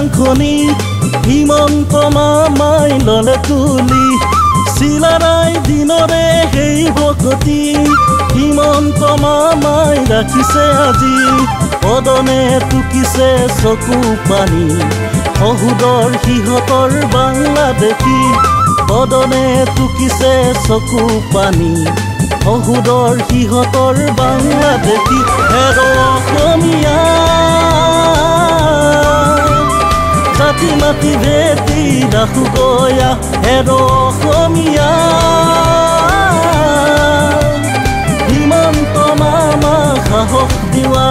কাংখনি হিমন্ত মামাই ললে তুলি চিলাৰাই দিনৰে সেই ভকতি হিমন্ত মামাই ৰাখিছে আজি পদনে টুকিছে চকু পানী শহুদৰ সিহঁতৰ বাংলা দেখি পদনে টুকিছে চকু পানী শহুদৰ সিহঁতৰ বাংলা দেখি হেৰ অসমীয়া জাতি মাতি ভেটি ৰাখো গয়া হেৰ অসমীয়া হিমন্ত মামা সাহস দিৱা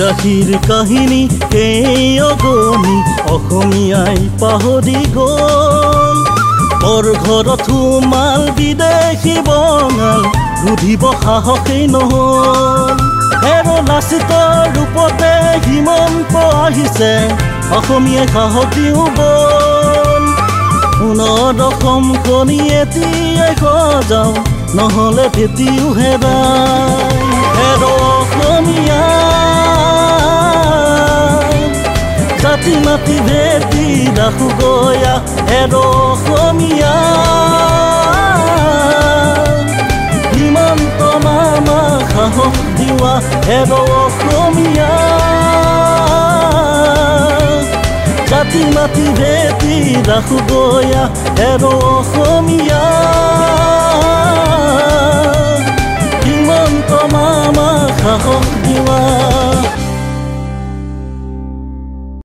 ৰাখিৰ কাহিনী এই অগণি অসমীয়াই পাহৰি গ'ল পৰ ঘৰত সোমাল বিদেশী বঙাল বুধিব সাহসেই নহ'ল হেৰ লাচিতৰ ৰূপতে হিমন্ত আহিছে অসমীয়াই সাহস দিওঁ বল সোণৰ অসমখনি এতিয়াই সজাওঁ নহ'লে ভেটিও হেৰাই হেৰ অসমীয়া জাতি মাতি ভেটি ৰাখো গয়া হেৰ অসমীয়া হিমন্ত মামা সাহস দিৱা হেৰ অসমীয়া জাতি মাতি ভেটি ৰাখো গয়া হেৰ অসমীয়া হিমন্ত মামা সাহস দিৱা